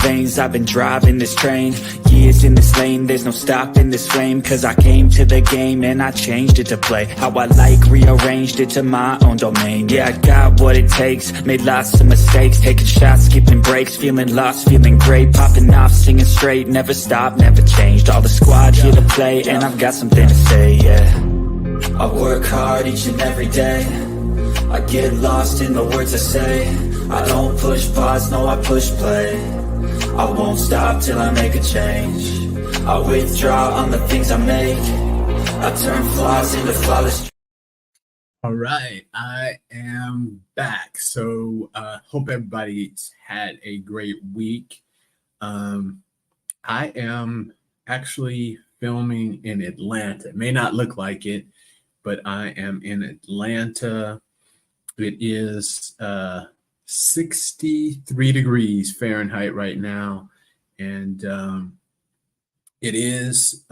veins, I've been driving this train. Years in this lane, there's no stopping this flame. Cause I came to the game and I changed it to play how I like, rearranged it to my own domain. Yeah, I got what it takes, made lots of mistakes, taking shots, skipping breaks, feeling lost, feeling great, popping off, singing straight, never stopped, never changed. All the squad here to play, and I've got something to say, yeah. I work hard each and every day, I get lost in the words I say. I don't push pause, no, I push play. I won't stop till I make a change. I withdraw on the things I make. I turn flaws into flawless. All right, I am back. So hope everybody's had a great week. I am actually filming in Atlanta. It may not look like it, but I am in Atlanta. It is 63 degrees Fahrenheit right now, and it is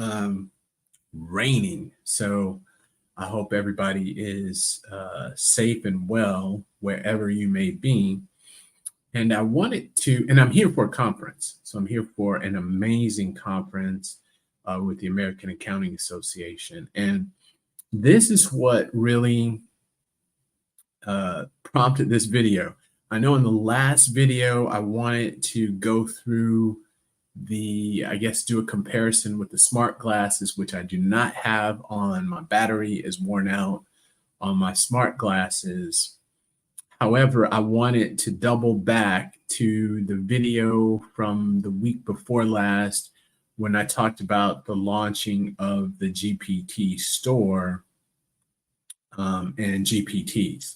raining. So I hope everybody is safe and well wherever you may be. And I wanted to, and I'm here for a conference. So I'm here for an amazing conference with the American Accounting Association. And this is what really prompted this video. I know in the last video, I wanted to go through I guess do a comparison with the smart glasses, which I do not have on. My battery is worn out on my smart glasses. However, I wanted to double back to the video from the week before last when I talked about the launching of the GPT store and GPTs.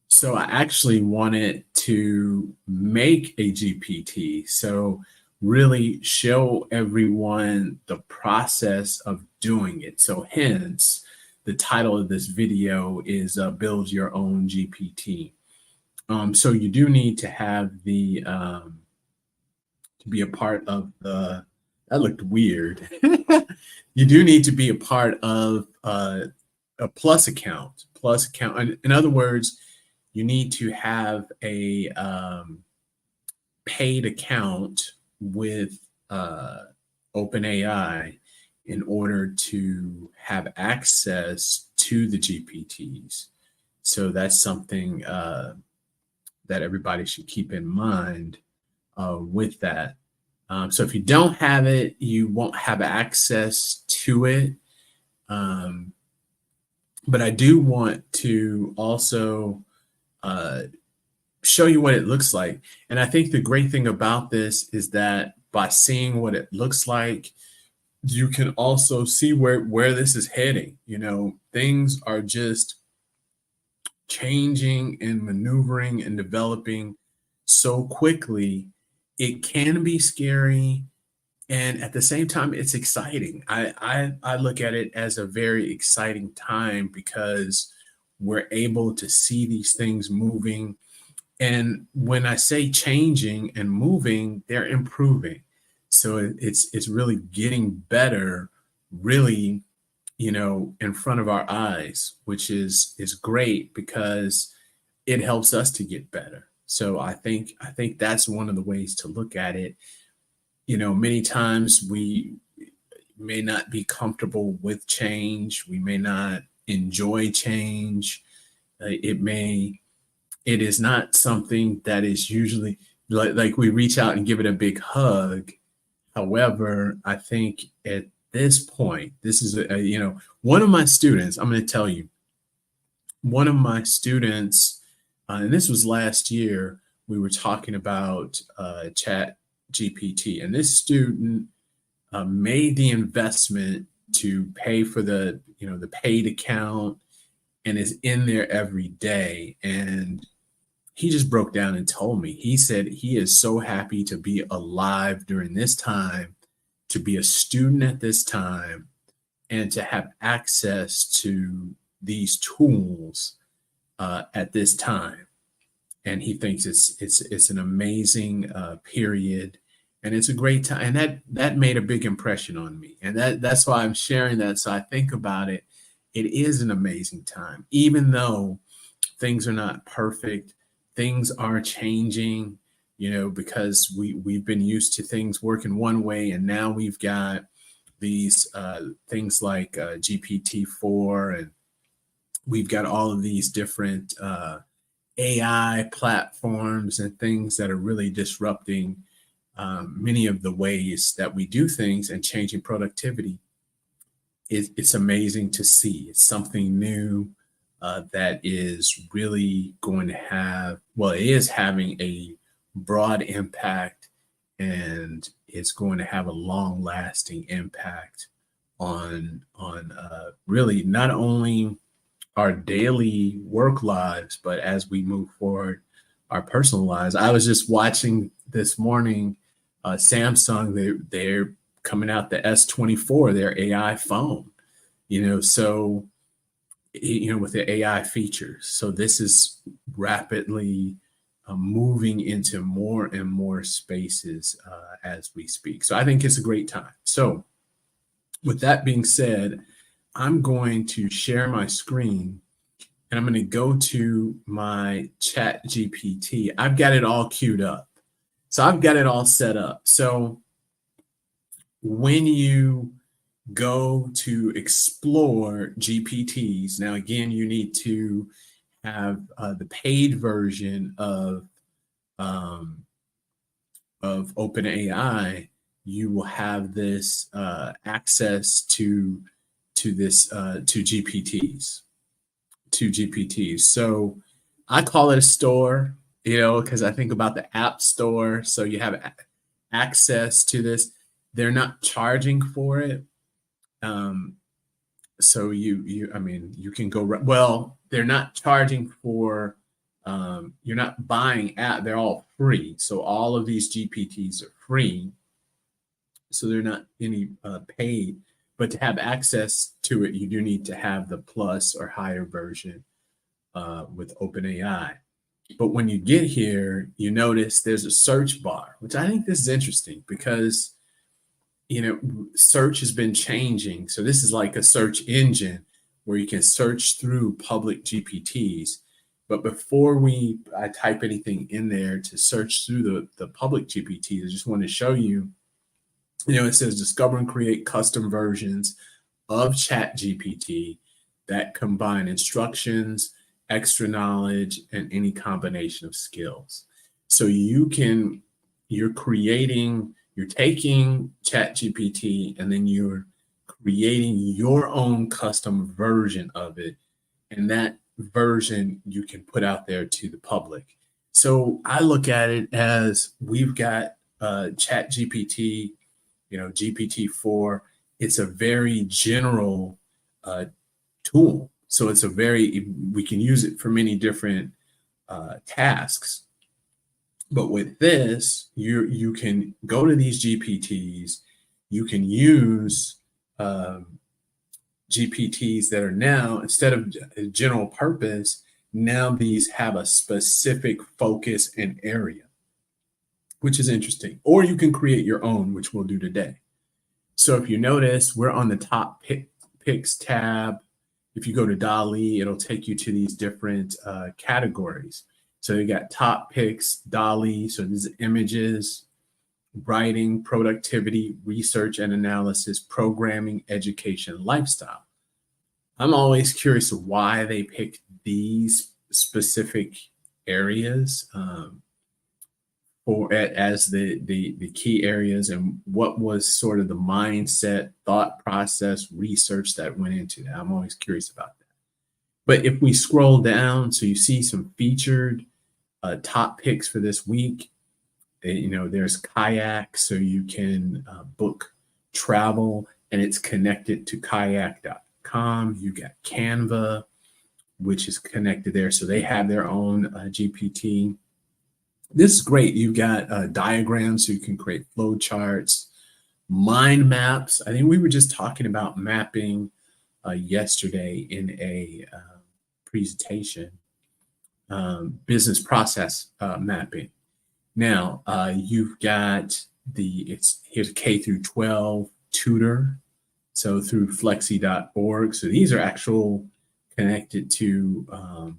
So I actually wanted to make a GPT. So really show everyone the process of doing it. So hence the title of this video is Build Your Own GPT. So you do need to have the, to be a part of the, that looked weird. You do need to be a part of a Plus account. In other words, you need to have a paid account with OpenAI in order to have access to the GPTs. So that's something that everybody should keep in mind with that. So if you don't have it, you won't have access to it. But I do want to also show you what it looks like. And I think the great thing about this is that by seeing what it looks like, you can also see where this is heading. You know, things are just changing and maneuvering and developing so quickly. It can be scary, and at the same time, it's exciting. I look at it as a very exciting time because we're able to see these things moving. And when I say changing and moving, they're improving. So it's really getting better, really, you know, in front of our eyes, which is great because it helps us to get better. So I think that's one of the ways to look at it. You know, many times we may not be comfortable with change. We may not enjoy change. It is not something that is usually like we reach out and give it a big hug. However, I think at this point, this is, you know, one of my students, I'm going to tell you, one of my students, and this was last year, we were talking about Chat GPT, and this student made the investment to pay for the, you know, the paid account and is in there every day. And he just broke down and told me, he said he is so happy to be alive during this time, to be a student at this time, and to have access to these tools at this time. And he thinks it's an amazing period, and it's a great time. And that made a big impression on me. And that's why I'm sharing that. So I think about it. It is an amazing time, even though things are not perfect. Things are changing. because we've been used to things working one way, and now we've got these things like GPT-4, and we've got all of these different AI platforms and things that are really disrupting many of the ways that we do things and changing productivity. It's amazing to see. It's something new that is really going to have, well, it is having a broad impact, and it's going to have a long lasting impact on really not only our daily work lives, but as we move forward, our personal lives. I was just watching this morning, Samsung, they're coming out the S24, their AI phone, so, with the AI features. So this is rapidly moving into more and more spaces as we speak. So I think it's a great time. So with that being said, I'm going to share my screen, and I'm going to go to my Chat GPT. I've got it all queued up. So I've got it all set up. So when you go to explore GPTs, now again, you need to have the paid version of OpenAI. You will have this access to GPTs. So I call it a store, because I think about the App Store. So you have access to this. They're not charging for it. So you can go, well, they're not charging for, you're not buying they're all free. So all of these GPTs are free. So they're not any paid, but to have access to it, you do need to have the plus or higher version with OpenAI. But when you get here, you notice there's a search bar, which I think this is interesting because, search has been changing. So this is like a search engine where you can search through public GPTs. But before I type anything in there to search through the public GPTs, I just want to show you, it says discover and create custom versions of Chat GPT that combine instructions, extra knowledge, and any combination of skills. So you're taking Chat GPT and then you're creating your own custom version of it. And that version you can put out there to the public. So I look at it as we've got Chat GPT, GPT-4. It's a very general tool. So we can use it for many different tasks. But with this, you can go to these GPTs, you can use GPTs that are now, instead of general purpose, now these have a specific focus and area, which is interesting. Or you can create your own, which we'll do today. So if you notice, we're on the top picks tab. If you go to DALL-E, it'll take you to these different categories. So you got top picks, DALL-E, so these are images, writing, productivity, research and analysis, programming, education, lifestyle. I'm always curious why they picked these specific areas as the key areas, and what was sort of the mindset, thought process, research that went into that. I'm always curious about that. But if we scroll down, so you see some featured top picks for this week. There's Kayak, so you can book travel, and it's connected to kayak.com. You got Canva, which is connected there. So they have their own GPT. This is great. You've got diagrams, so you can create flow charts, mind maps. I think we were just talking about mapping yesterday in a presentation, business process mapping. Now you've got here's K through 12 tutor, so through flexi.org. So these are actual connected to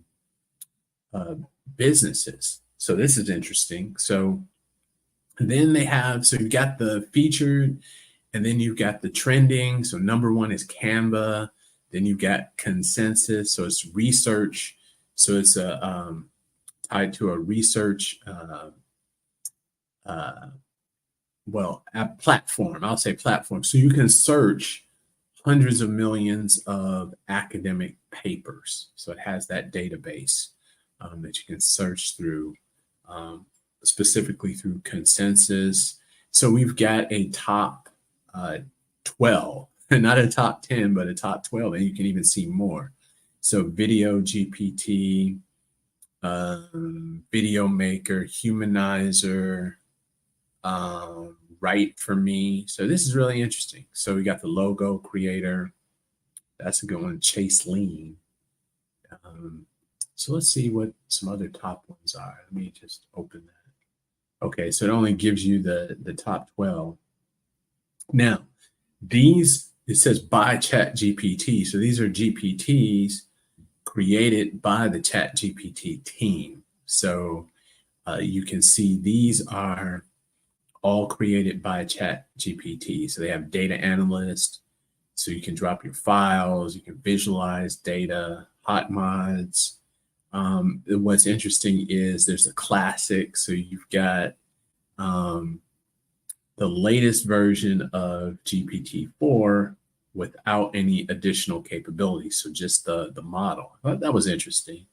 businesses. So this is interesting. So then they have, so you've got the featured, and then you've got the trending. So number one is Canva. Then you've got consensus. So it's research. So it's tied to a research, a platform. I'll say platform. So you can search hundreds of millions of academic papers. So it has that database that you can search through, specifically through consensus. So we've got a top 12, not a top 10, but a top 12, and you can even see more. So video GPT, video maker, humanizer, right for me. So this is really interesting. So we got the logo creator. That's a good one. Chase Lean. So let's see what some other top ones are. Let me just open that. Okay, so it only gives you the top 12. Now, these, it says by Chat GPT. So these are GPTs created by the Chat GPT team. So you can see these are all created by Chat GPT. So they have data analyst. So you can drop your files, you can visualize data, hot mods. What's interesting is there's a classic. So you've got the latest version of GPT-4 without any additional capabilities. So just the model. That was interesting.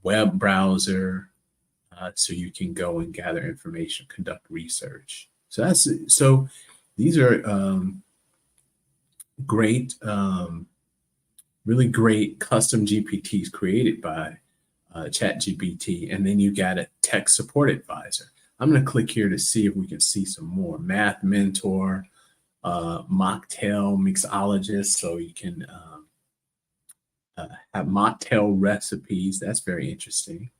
Web browser, so you can go and gather information, conduct research. So these are great, really great custom GPTs created by ChatGPT. And then you got a tech support advisor. I'm going to click here to see if we can see some more. Math mentor, mocktail mixologist. So you can have mocktail recipes. That's very interesting.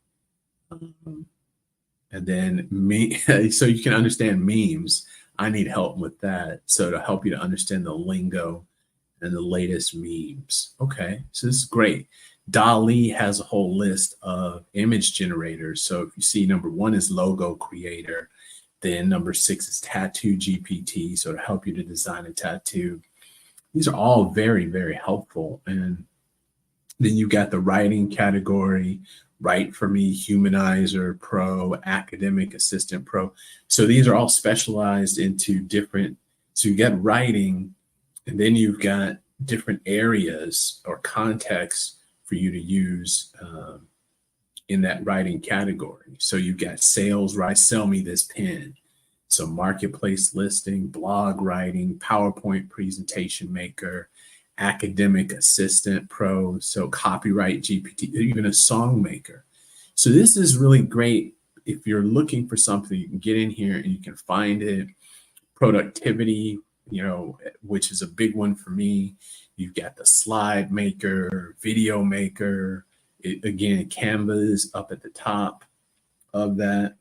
And then so you can understand memes. I need help with that. So to help you to understand the lingo and the latest memes. Okay, so this is great. DALL-E has a whole list of image generators. So if you see number one is logo creator, then number 6 is tattoo GPT. So to help you to design a tattoo. These are all very, very helpful. And then you got the writing category, Write for Me, Humanizer Pro, Academic Assistant Pro. So these are all specialized into different, so you got writing, and then you've got different areas or contexts for you to use in that writing category. So you've got sales, right? Sell me this pen. So marketplace listing, blog writing, PowerPoint presentation maker, academic assistant pro, so copyright GPT, even a song maker. So this is really great. If you're looking for something, you can get in here and you can find it. Productivity, which is a big one for me. You've got the slide maker, video maker. Again, Canva is up at the top of that.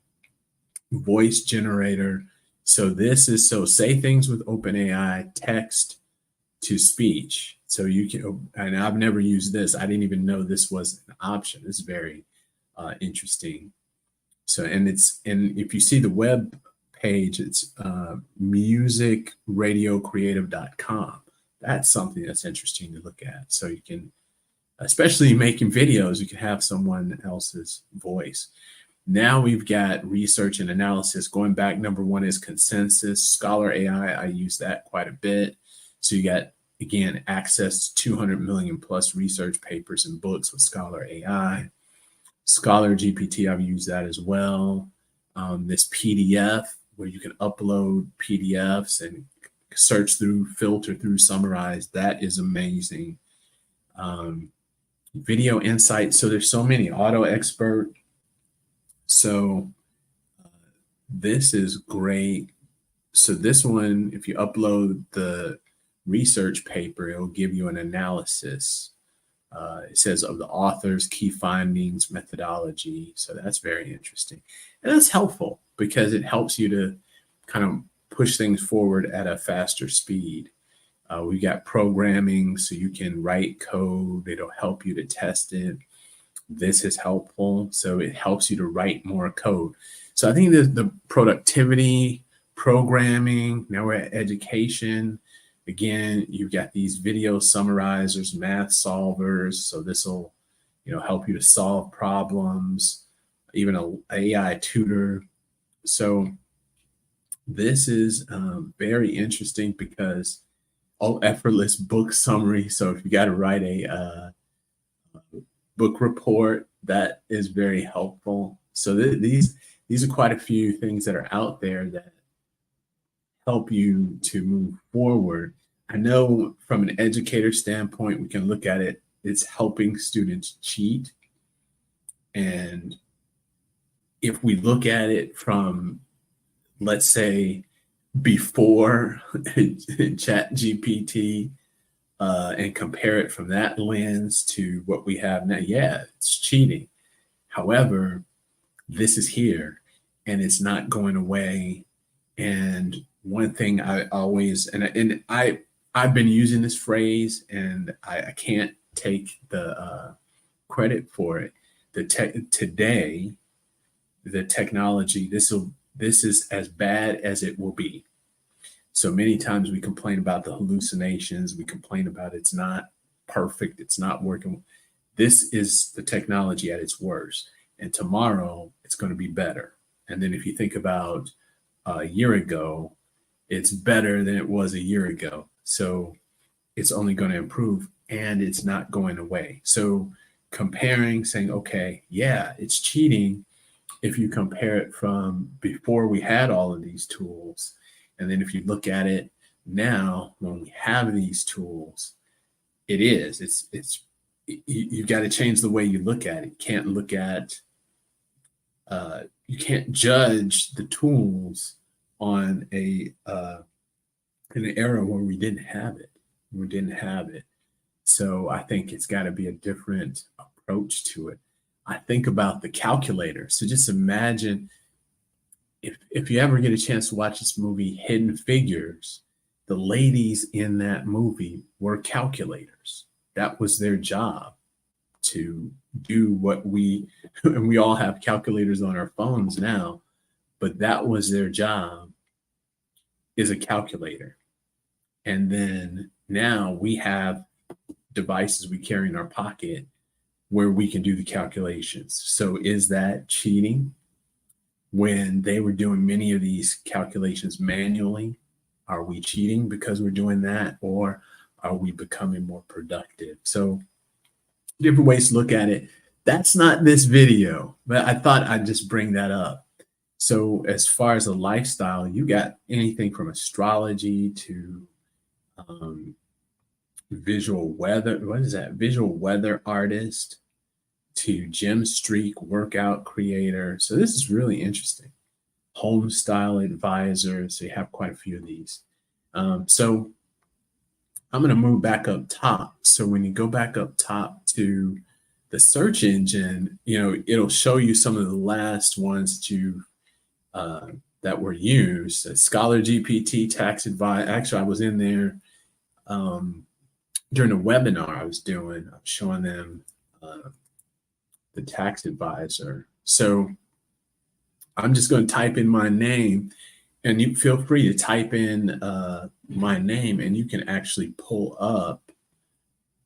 Voice generator. So this is, so say things with OpenAI, text to speech. So you can, and I've never used this. I didn't even know this was an option. It's very interesting. So, and if you see the web page, it's musicradiocreative.com. That's something that's interesting to look at. So you can, especially making videos, you can have someone else's voice. Now we've got research and analysis. Going back, number one is consensus. Scholar AI, I use that quite a bit. So you got, again, access to 200 million plus research papers and books with Scholar AI. Scholar GPT, I've used that as well. This PDF, where you can upload PDFs and search through, filter through, summarize, that is amazing. Video insights, so there's so many. Auto expert. So this is great. So this one, if you upload the research paper, it'll give you an analysis. It says of the authors, key findings, methodology. So that's very interesting. And that's helpful because it helps you to kind of push things forward at a faster speed. We got programming, so you can write code. It'll help you to test it. this is helpful. So it helps you to write more code. So I think that the productivity, programming, now we're at education. Again, you've got these video summarizers, math solvers. So this will, help you to solve problems, even an AI tutor. So this is very interesting because effortless book summary. So if you got to write a book report, that is very helpful. So these are quite a few things that are out there that help you to move forward. I know from an educator standpoint, we can look at it, it's helping students cheat. And if we look at it from, let's say, before Chat GPT, and compare it from that lens to what we have now, yeah, it's cheating. However, this is here and it's not going away. And one thing I always, and I've been using this phrase, and I can't take the credit for it. Today, the technology, this is as bad as it will be. So many times we complain about the hallucinations. We complain about it's not perfect. It's not working. This is the technology at its worst. And tomorrow it's going to be better. And then if you think about a year ago, it's better than it was a year ago. So it's only going to improve, and it's not going away. So comparing, saying, okay, yeah, it's cheating if you compare it from before we had all of these tools. And then if you look at it now, when we have these tools, you've got to change the way you look at it. You can't look at, you can't judge the tools on in an era where we didn't have it. So I think it's got to be a different approach to it. I think about the calculator. So just imagine if you ever get a chance to watch this movie, Hidden Figures, the ladies in that movie were calculators. That was their job, to do what and we all have calculators on our phones now, but that was their job, is a calculator. And then now we have devices we carry in our pocket where we can do the calculations. So is that cheating? When they were doing many of these calculations manually, are we cheating because we're doing that, or are we becoming more productive? So different ways to look at it. That's not this video, but I thought I'd just bring that up. So as far as a lifestyle, you got anything from astrology to visual weather. What is that? Visual weather artist to gym streak workout creator. So this is really interesting. Home style advisor. So you have quite a few of these. So I'm going to move back up top. So when you go back up top to the search engine, it'll show you some of the last ones that were used. Scholar GPT, tax advice. Actually, I was in there during a webinar I was doing. I was showing them the tax advisor. So I'm just going to type in my name, and you feel free to type in my name, and you can actually pull up.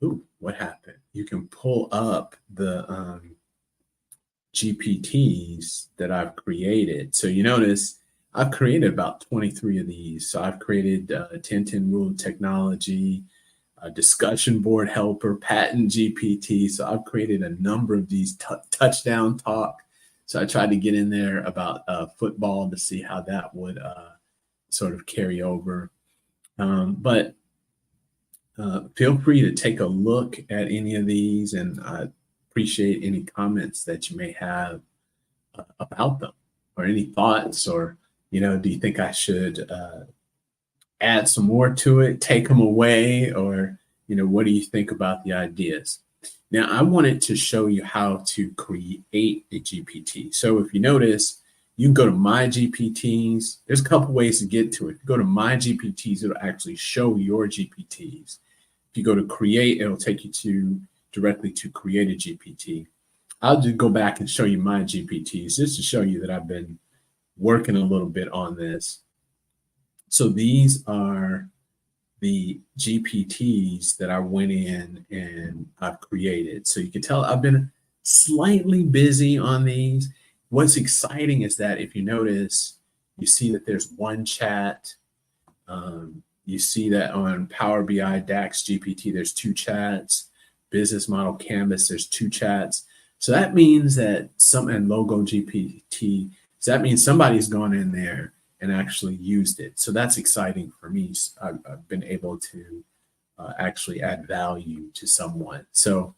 Ooh, what happened? You can pull up the GPTs that I've created. So you notice I've created about 23 of these. So I've created 1010 Rule of Technology, a discussion board helper, patent GPT. So I've created a number of these touchdown talk. So I tried to get in there about football to see how that would sort of carry over. But feel free to take a look at any of these, and I appreciate any comments that you may have about them, or any thoughts, or, do you think I should add some more to it, take them away, or, what do you think about the ideas? Now, I wanted to show you how to create a GPT. So if you notice, you can go to My GPTs. There's a couple ways to get to it. If you go to My GPTs, it'll actually show your GPTs. If you go to create, it'll take you directly to create a GPT. I'll just go back and show you my GPTs just to show you that I've been working a little bit on this. So these are the GPTs that I went in and I've created. So you can tell I've been slightly busy on these. What's exciting is that if you notice, you see that there's one chat. You see that on Power BI, DAX, GPT, there's 2 chats. Business Model Canvas, there's 2 chats. So that means that and Logo GPT, so that means somebody's gone in there and actually used it. So that's exciting for me. I've been able to actually add value to someone. So,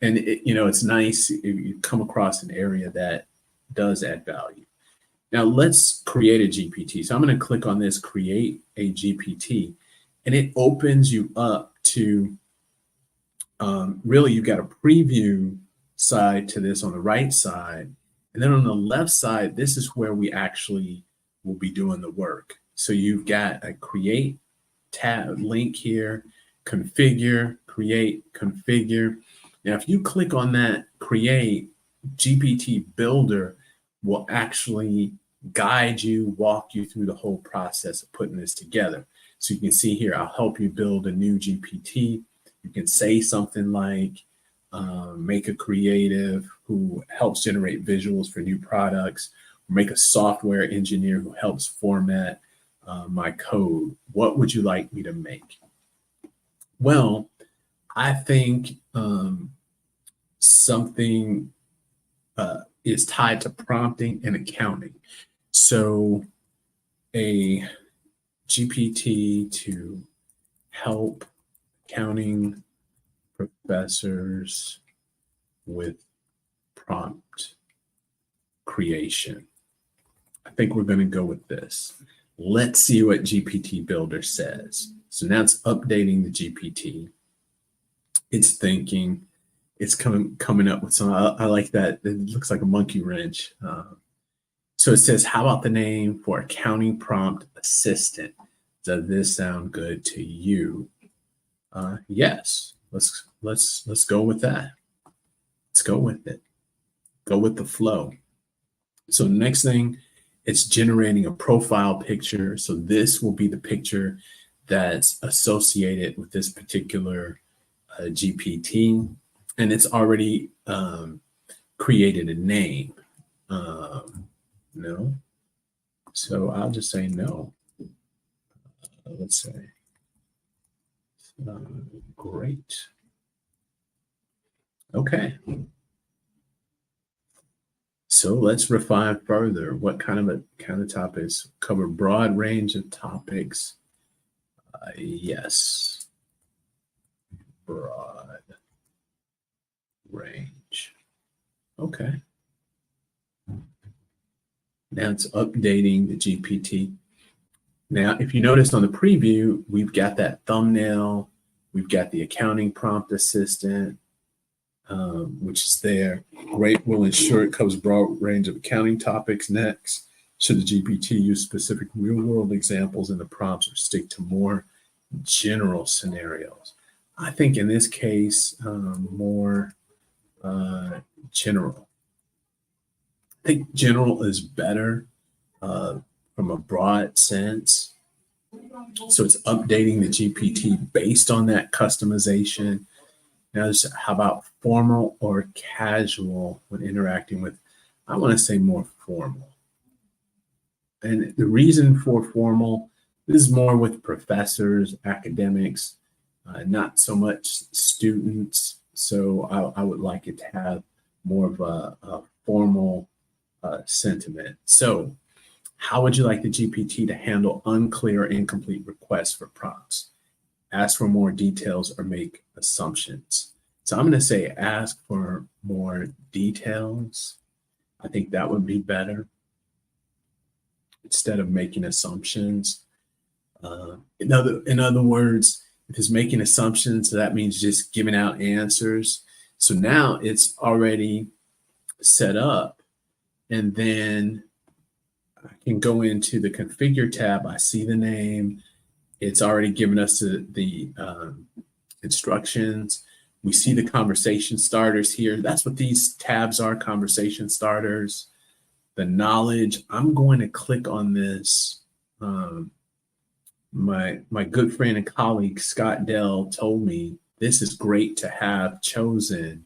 and it's nice if you come across an area that does add value. Now let's create a GPT. So I'm going to click on this, create a GPT, and it opens you up to really you've got a preview side to this on the right side. And then on the left side, this is where we actually will be doing the work. So you've got a create tab link here, configure, create, configure. Now, if you click on that create, GPT Builder will actually guide you, walk you through the whole process of putting this together. So you can see here, I'll help you build a new GPT. You can say something like, make a creative who helps generate visuals for new products, or make a software engineer who helps format my code. What would you like me to make? Well, I think something is tied to prompting and accounting. So a GPT to help accounting professors with prompt creation. I think we're going to go with this. Let's see what GPT Builder says. So now it's updating the GPT. It's thinking, it's coming up with some, I like that. It looks like a monkey wrench. So it says, how about the name for accounting prompt assistant? Does this sound good to you? Yes, let's go with that. Let's go with it. Go with the flow. So next thing, it's generating a profile picture. So this will be the picture that's associated with this particular GPT, and it's already created a name. No, so I'll just say no. Let's say great. Okay. So let's refine further. What kind of topics? Cover broad range of topics. Yes. Broad range. Okay. Now it's updating the GPT. Now, if you noticed on the preview, we've got that thumbnail, we've got the accounting prompt assistant, which is there. Great will ensure it covers broad range of accounting topics. Next, should the GPT use specific real-world examples in the prompts or stick to more general scenarios? I think in this case, more general. I think general is better from a broad sense. So it's updating the GPT based on that customization. Now, how about formal or casual when interacting with? I want to say more formal. And the reason for formal, this is more with professors, academics, not so much students. So I would like it to have more of a formal sentiment. So how would you like the GPT to handle unclear or incomplete requests for prompts? Ask for more details or make assumptions. So I'm going to say ask for more details. I think that would be better instead of making assumptions. In other words, if it's making assumptions, that means just giving out answers. So now it's already set up, and then I can go into the configure tab. I see the name. It's already given us the instructions. We see the conversation starters here. That's what these tabs are, conversation starters. The knowledge, I'm going to click on this. My good friend and colleague, Scott Dell, told me this is great to have chosen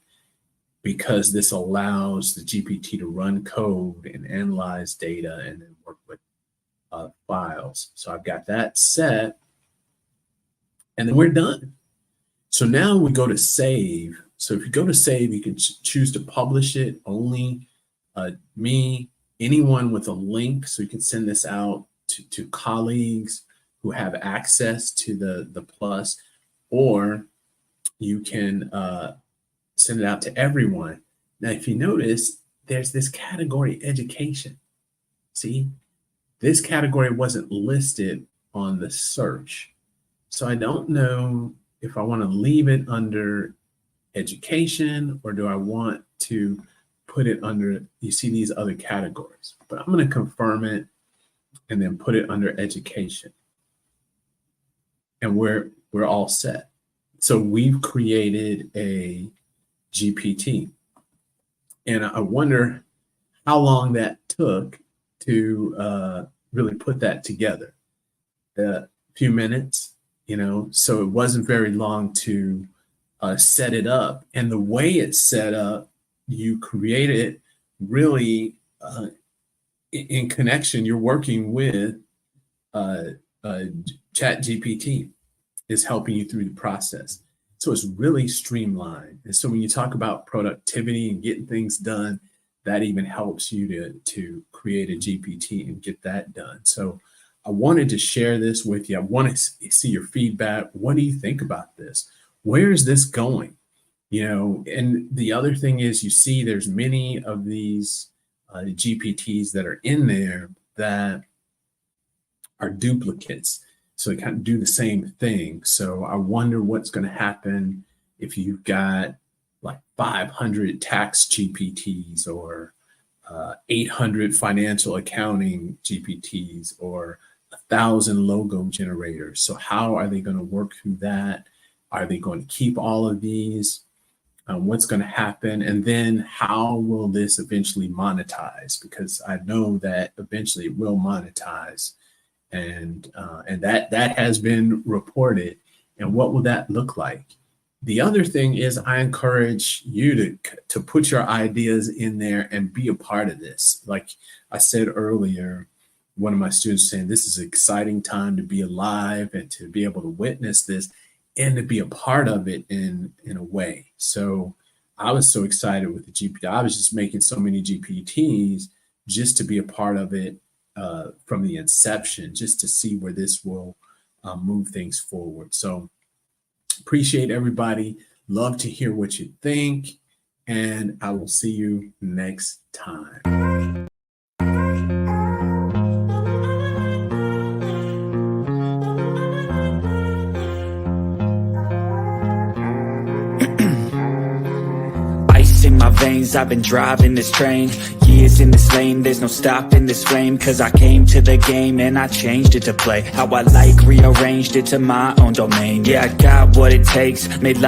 because this allows the GPT to run code and analyze data and then work with files. So I've got that set, and then we're done. So now we go to save. So if you go to save, you can choose to publish it, only me, anyone with a link. So you can send this out to colleagues who have access to the plus, or you can send it out to everyone. Now, if you notice, there's this category education. See, this category wasn't listed on the search. So I don't know if I want to leave it under education, or do I want to put it under, you see these other categories, but I'm going to confirm it and then put it under education. And we're all set. So we've created a GPT. And I wonder how long that took to really put that together. A few minutes, so it wasn't very long to set it up. And the way it's set up, you create it really in connection. You're working with ChatGPT is helping you through the process. So it's really streamlined. And so when you talk about productivity and getting things done, that even helps you to create a GPT and get that done. So I wanted to share this with you. I want to see your feedback. What do you think about this? Where is this going? And the other thing is, you see there's many of these GPTs that are in there that are duplicates. So they kind of do the same thing. So I wonder what's going to happen if you've got like 500 tax GPTs or 800 financial accounting GPTs or 1,000 logo generators. So how are they going to work through that? Are they going to keep all of these? What's going to happen? And then how will this eventually monetize? Because I know that eventually it will monetize. And that has been reported. And what will that look like? The other thing is, I encourage you to put your ideas in there and be a part of this. Like I said earlier, one of my students saying this is an exciting time to be alive and to be able to witness this and to be a part of it in a way. So I was so excited with the GPT. I was just making so many GPTs just to be a part of it. From the inception, just to see where this will move things forward. So appreciate everybody. Love to hear what you think, and I will see you next time. In my veins, I've been driving this train, years in this lane, there's no stopping this flame, cause I came to the game and I changed it to play how I like, rearranged it to my own domain. Yeah, I got what it takes, made life